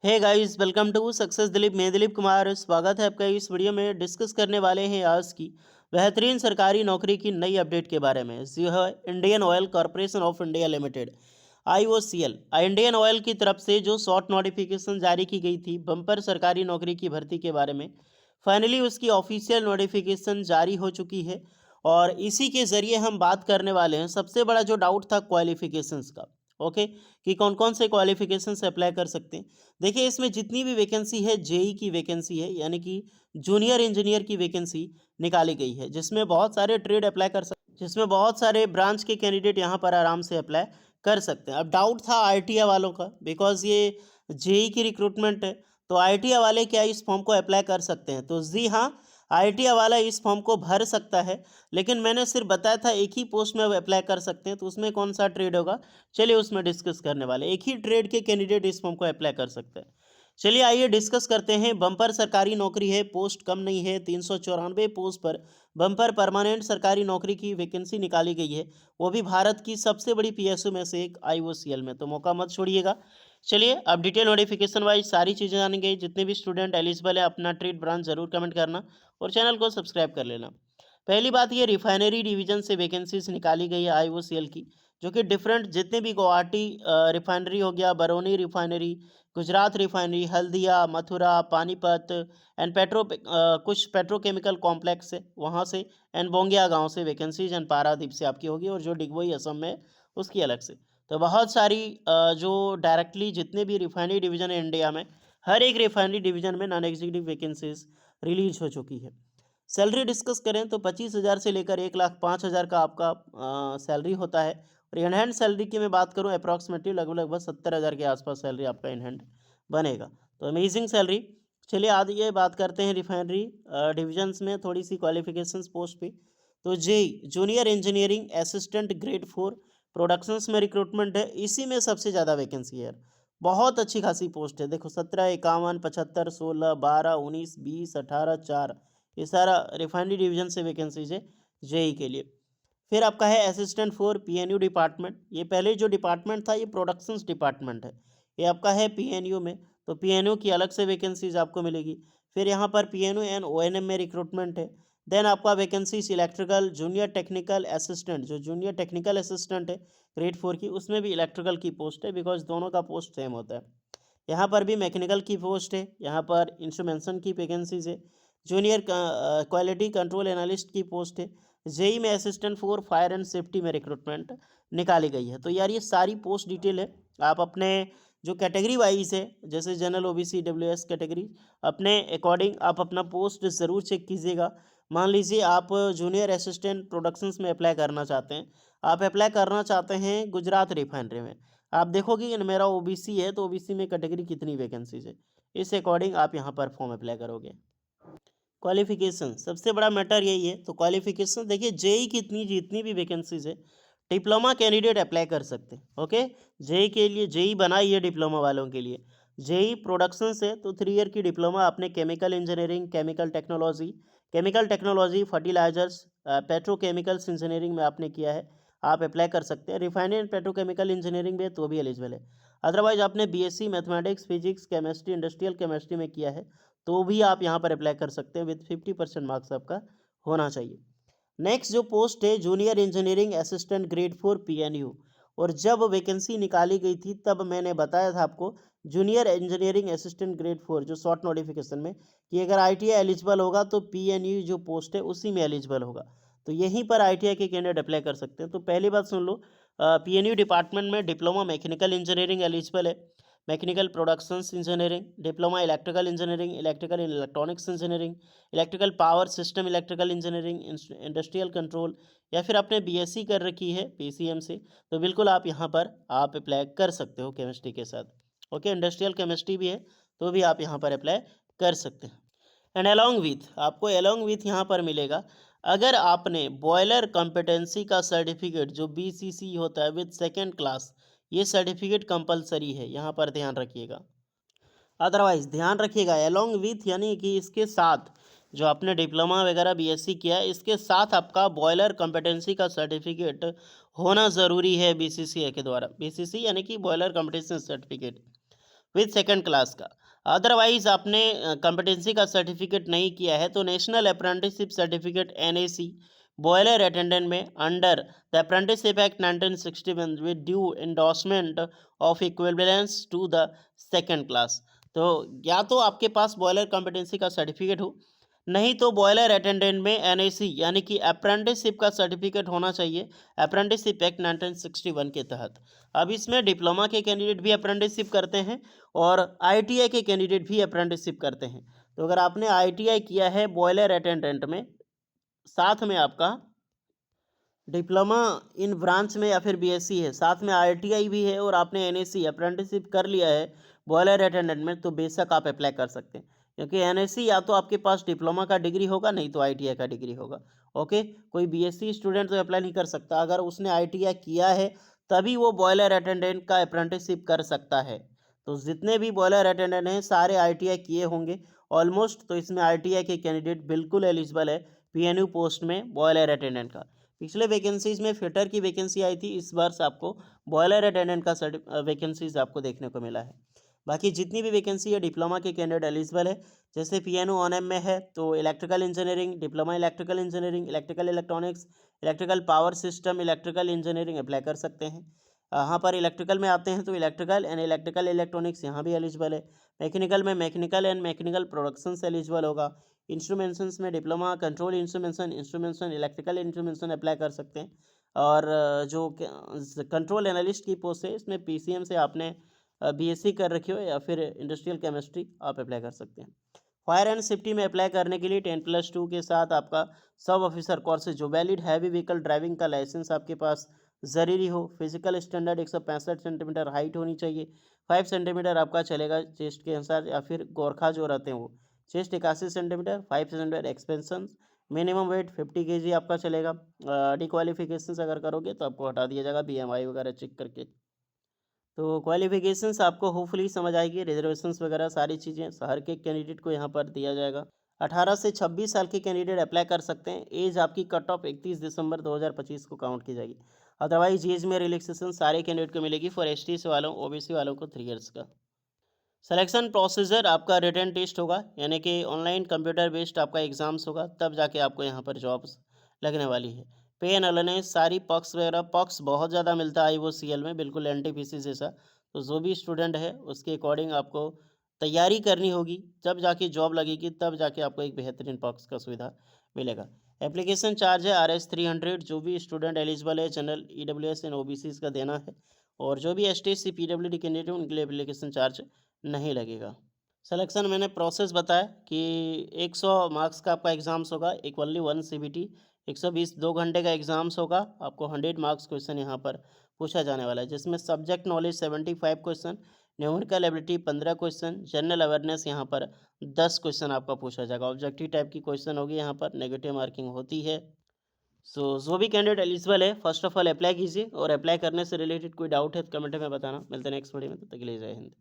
Hey guys, welcome to success Dilip. मैं दिलीप कुमार, स्वागत है आपका। इस वीडियो में डिस्कस करने वाले हैं आज की बेहतरीन सरकारी नौकरी की नई अपडेट के बारे में। जो है Indian oil corporation of India limited IOCL Indian oil की तरफ से जो शॉर्ट नोटिफिकेशन जारी की गई थी बम्पर सरकारी नौकरी की भर्ती के बारे में, फाइनली उसकी ऑफिशियल नोटिफिकेशन जारी हो चुकी है। और इसी के ज़रिए हम बात करने वाले हैं सबसे बड़ा जो डाउट था क्वालिफिकेशंस का। ओके, कि कौन कौन से क्वालिफिकेशन से अप्लाई कर सकते हैं। देखिए, इसमें जितनी भी वैकेंसी है जेई की वैकेंसी है, यानी कि जूनियर इंजीनियर की वैकेंसी निकाली गई है, जिसमें बहुत सारे ट्रेड अप्लाई कर सकते, जिसमें बहुत सारे ब्रांच के कैंडिडेट यहाँ पर आराम से अप्लाई कर सकते हैं। अब डाउट था आईटीआई वालों का, बिकॉज ये जेई की रिक्रूटमेंट है, तो आईटीआई वाले क्या इस फॉर्म को अप्लाई कर सकते हैं? तो जी हाँ, आईटीआई वाला इस फॉर्म को भर सकता है। लेकिन मैंने सिर्फ बताया था एक ही पोस्ट में वो अप्लाई कर सकते हैं, तो उसमें कौन सा ट्रेड होगा, चलिए उसमें डिस्कस करने वाले। एक ही ट्रेड के कैंडिडेट इस फॉर्म को अप्लाई कर सकते हैं। चलिए आइए डिस्कस करते हैं। बम्पर सरकारी नौकरी है, पोस्ट कम नहीं है। 394 पोस्ट पर बम्पर परमानेंट सरकारी नौकरी की वैकेंसी निकाली गई है, वो भी भारत की सबसे बड़ी पीएसयू में से एक IOCL में। तो मौका मत छोड़िएगा। चलिए अब डिटेल नोटिफिकेशन वाइज सारी चीज़ें जानेंगे। जितने भी स्टूडेंट एलिजिबल है अपना ट्रेड ब्रांच जरूर कमेंट करना और चैनल को सब्सक्राइब कर लेना। पहली बात, ये रिफाइनरी डिवीजन से वैकेंसीज निकाली गई है IOCL की, जो कि डिफरेंट जितने भी गुवाहाटी रिफाइनरी हो गया, Barauni refinery, Gujarat refinery, Haldia, Mathura, Panipat and कुछ पेट्रोकेमिकल कॉम्प्लेक्स है वहाँ से, एंड बोंगिया गांव से वैकेंसीज, एंड पारादीप से आपकी होगी, और जो डिगबोई असम में है, उसकी अलग से। तो बहुत सारी जो डायरेक्टली जितने भी रिफाइनरी डिवीजन है इंडिया में, हर एक रिफाइनरी डिवीजन में नॉन एग्जीक्यूटिव वैकेंसीज रिलीज हो चुकी है। सैलरी डिस्कस करें तो 25,000 से लेकर 1,05,000 का आपका सैलरी होता है। और इन हैंड सैलरी की मैं बात करूं, अप्रॉक्सीमेटली लगभग लगभग 70,000 के आसपास सैलरी आपका इन हैंड बनेगा। तो अमेजिंग सैलरी। चलिए आज ये बात करते हैं रिफाइनरी डिविजन्स में थोड़ी सी क्वालिफिकेशंस पोस्ट पे। तो JE junior engineering assistant grade 4 productions में रिक्रूटमेंट है, इसी में सबसे ज़्यादा वैकेंसी है यार। बहुत अच्छी खासी पोस्ट है। देखो 17, 51, 75, 16, 12, 19, 20, 18, 4, ये सारा रिफाइनरी डिवीजन से वैकेंसीज है जेई के लिए। फिर आपका है असिस्टेंट फॉर पीएनयू डिपार्टमेंट। ये पहले जो डिपार्टमेंट था ये प्रोडक्शंस डिपार्टमेंट है, ये आपका है पीएनयू में। तो पीएनयू की अलग से वैकेंसीज आपको मिलेगी। फिर यहाँ पर पीएनयू एंड ओएनएम में रिक्रूटमेंट है। देन आपका vacancies electrical junior technical assistant, जो जूनियर टेक्निकल असिस्टेंट है ग्रेड 4 की, उसमें भी इलेक्ट्रिकल की पोस्ट है, बिकॉज दोनों का पोस्ट सेम होता है। यहाँ पर भी मैकेनिकल की पोस्ट है, यहाँ पर इंस्ट्रूमेंटेशन की वैकेंसीज है। जूनियर क्वालिटी कंट्रोल एनालिस्ट की पोस्ट है। जेई में assistant for fire and safety में रिक्रूटमेंट निकाली गई है। तो यार ये सारी पोस्ट डिटेल है। आप अपने जो कैटेगरी वाइज है, जैसे जनरल ओबीसी डब्ल्यूएस कैटेगरी, अपने अकॉर्डिंग आप अपना पोस्ट ज़रूर चेक कीजिएगा। मान लीजिए आप जूनियर असिस्टेंट प्रोडक्शंस में अप्लाई करना चाहते हैं, आप अप्लाई करना चाहते हैं गुजरात रिफाइनरी में, आप देखोगे कि मेरा ओबीसी है तो ओबीसी में कैटेगरी कितनी वैकेंसीज है, इस अकॉर्डिंग आप यहाँ पर फॉर्म अप्लाई करोगे। क्वालिफिकेशन सबसे बड़ा मैटर यही है। तो क्वालिफिकेशन देखिए, जेई की इतनी जितनी भी वैकेंसीज है, डिप्लोमा कैंडिडेट अप्लाई कर सकते हैं। ओके, जेई के लिए जेई बनाई है डिप्लोमा वालों के लिए। जेई प्रोडक्शन से तो 3 ईयर की डिप्लोमा आपने chemical engineering, chemical technology, fertilisers, petrochemicals engineering में आपने किया है, आप अप्लाई कर सकते हैं। रिफाइनरी एंड पेट्रोकेमिकल इंजीनियरिंग में तो भी एलिजिबल है। अदरवाइज आपने BSc mathematics, physics, chemistry, industrial chemistry में किया है, तो भी आप यहाँ पर अप्लाई कर सकते हैं। विथ 50% मार्क्स आपका होना चाहिए। नेक्स्ट जो पोस्ट है junior engineering assistant grade 4 PNU, और जब वैकेंसी निकाली गई थी तब मैंने बताया था आपको, जूनियर इंजीनियरिंग असिस्टेंट ग्रेड 4 जो शॉर्ट नोटिफिकेशन में, कि अगर आईटीआई एलिजिबल होगा तो पीएनयू जो पोस्ट है उसी में एलिजिबल होगा। तो यहीं पर आईटीआई के कैंडिडेट अप्लाई कर सकते हैं। तो पहली बात सुन लो, पीएनयू डिपार्टमेंट में डिप्लोमा मैकेनिकल इंजीनियरिंग एलिजिबल है, mechanical productions engineering, diploma electrical engineering, electrical electronics engineering, electrical power system electrical engineering, industrial control, या फिर आपने बीएससी कर रखी है पीसीएम से, तो बिल्कुल आप यहाँ पर आप अप्लाई कर सकते हो केमिस्ट्री के साथ। ओके, इंडस्ट्रियल केमिस्ट्री भी है तो भी आप यहाँ पर अप्लाई कर सकते हैं। एंड अलॉन्ग विथ आपको अलॉन्ग विथ यहाँ पर मिलेगा, अगर आपने बॉयलर कॉम्पिटेंसी का सर्टिफिकेट जो बीसीसी होता है विथ सेकेंड क्लास, ये सर्टिफिकेट कंपलसरी है, यहाँ पर ध्यान रखिएगा। अदरवाइज ध्यान रखिएगा अलॉन्ग विथ यानी कि इसके साथ, जो आपने डिप्लोमा वगैरह बीएससी किया है इसके साथ आपका बॉयलर कॉम्पिटेंसी का सर्टिफिकेट होना ज़रूरी है बीसीसीआई के द्वारा। बीसीसी यानी कि boiler competency certificate. With second class का। अदरवाइज आपने कॉम्पिटेंसी का सर्टिफिकेट नहीं किया है तो national apprenticeship certificate NAC boiler attendant में under the apprenticeship act 1961 with due endorsement of equivalence to the second class. तो या तो आपके पास बॉयलर कॉम्पिटेंसी का सर्टिफिकेट हो, नहीं तो बॉयलर अटेंडेंट में एनएसी यानी कि अप्रेंटिसशिप का सर्टिफिकेट होना चाहिए अप्रेंटिसशिप एक्ट 1961 के तहत। अब इसमें डिप्लोमा के कैंडिडेट भी अप्रेंटिसशिप करते हैं और आईटीआई के कैंडिडेट भी अप्रेंटिसशिप करते हैं। तो अगर आपने आईटीआई किया है बॉयलर अटेंडेंट में, साथ में आपका डिप्लोमा इन ब्रांच में या फिर बीएससी है, साथ में आईटीआई भी है और आपने एनएससी अप्रेंटिसशिप कर लिया है बॉयलर अटेंडेंट में, तो बेशक आप अप्लाई कर सकते हैं। क्योंकि एनएससी या तो आपके पास डिप्लोमा का डिग्री होगा, नहीं तो आईटीआई का डिग्री होगा। ओके, कोई बीएससी स्टूडेंट तो अप्लाई नहीं कर सकता, अगर उसने आईटीआई किया है तभी वो बॉयलर अटेंडेंट का अप्रेंटिसशिप कर सकता है। तो जितने भी बॉयलर अटेंडेंट हैं सारे आईटीआई किए होंगे ऑलमोस्ट, तो इसमें आईटीआई के कैंडिडेट बिल्कुल एलिजिबल है पीएनयू पोस्ट में बॉयलर अटेंडेंट का। पिछले वैकेंसीज में फिटर की वैकेंसी आई थी, इस वर्ष आपको बॉयलर अटेंडेंट का वैकेंसीज आपको देखने को मिला है। बाकी जितनी भी वैकेंसी है डिप्लोमा के कैंडिडेट एलिजिबल है। जैसे पीएनओ ऑन एम में है तो electrical engineering, diploma electrical engineering, electrical electronics, electrical power system, electrical engineering apply कर सकते हैं। यहाँ पर इलेक्ट्रिकल में आते हैं तो इलेक्ट्रिकल एंड इलेक्ट्रिकल इलेक्ट्रॉनिक्स यहाँ भी एलिजिबल है। मैकेनिकल में मैकेनिकल एंड मैकेनिकल प्रोडक्शन से एलिजिबल होगा। इंस्ट्रूमेंशंस में diploma control instrumentation electrical instrumentation apply कर सकते हैं। और जो कंट्रोल एनालिस्ट की पोस्ट है इसमें पीसीएम से आपने बीएससी कर रखी हो या फिर इंडस्ट्रियल केमिस्ट्री आप अप्लाई कर सकते हैं। फायर एंड सेफ्टी में अप्लाई करने के लिए 10+2 के साथ आपका सब ऑफिसर कोर्स जो वैलिड हैवी व्हीकल ड्राइविंग का लाइसेंस आपके पास ज़रूरी हो। फिजिकल स्टैंडर्ड 165 सेंटीमीटर हाइट होनी चाहिए। 5 सेंटीमीटर आपका चलेगा चेस्ट के अनुसार, या फिर गोरखा जो रहते हैं वो chest 81 centimetre, 5 centimetre expansion. Minimum weight 50 KG आपका चलेगा। डिक्वालिफिकेशन अगर करोगे तो आपको हटा दिया जाएगा बीएमआई वगैरह चेक करके। तो क्वालिफिकेशंस आपको होपफुली समझ आएगी, रिजर्वेशंस वगैरह सारी चीज़ें हर के कैंडिडेट को यहाँ पर दिया जाएगा। 18 से 26 साल के कैंडिडेट अप्लाई कर सकते हैं। एज आपकी कट ऑफ 31 दिसंबर 2025 को काउंट की जाएगी। अदरवाइज एज में रिलैक्सेशन सारे कैंडिडेट को मिलेगी फॉर एसटी से वालों, ओबीसी वालों को 3 इयर्स का। सिलेक्शन प्रोसीजर आपका रिटन टेस्ट होगा, यानी कि ऑनलाइन कंप्यूटर बेस्ड आपका एग्जाम्स होगा, तब जाके आपको यहाँ पर जॉब्स लगने वाली है। पे एंड अलाउंस सारी पक्स वगैरह, पक्स बहुत ज़्यादा मिलता है आईओसीएल में, बिल्कुल एनटीपीसी जैसा। तो जो भी स्टूडेंट है उसके अकॉर्डिंग आपको तैयारी करनी होगी, जब जाके जॉब लगेगी तब जाके आपको एक बेहतरीन पक्स का सुविधा मिलेगा। एप्लीकेशन चार्ज है RS 300, जो भी स्टूडेंट एलिजिबल है जनरल EWS एंड OBCs का देना है, और जो भी ST PWD कैंडिडेट है उनके लिए एप्लीकेशन चार्ज नहीं लगेगा। सिलेक्शन मैंने प्रोसेस बताया कि 100 मार्क्स का आपका एग्ज़ाम्स होगा, इक्वली 1 CBT, 120 2 घंटे का एग्ज़ाम्स होगा। आपको 100 मार्क्स क्वेश्चन यहाँ पर पूछा जाने वाला है, जिसमें subject knowledge 75 question, numerical ability 15 question, general awareness यहाँ पर 10 क्वेश्चन आपका पूछा जाएगा। ऑब्जेक्टिव टाइप की क्वेश्चन होगी, यहाँ पर नेगेटिव मार्किंग होती है। जो भी कैंडिडेट एलिजिबल है फर्स्ट ऑफ ऑल अप्लाई कीजिए, और अप्लाई करने से रिलेटेड कोई डाउट है तो कमेंट में बताना। मिलते हैं नेक्स्ट वीडियो में, तब तक के लिए जय हिंद।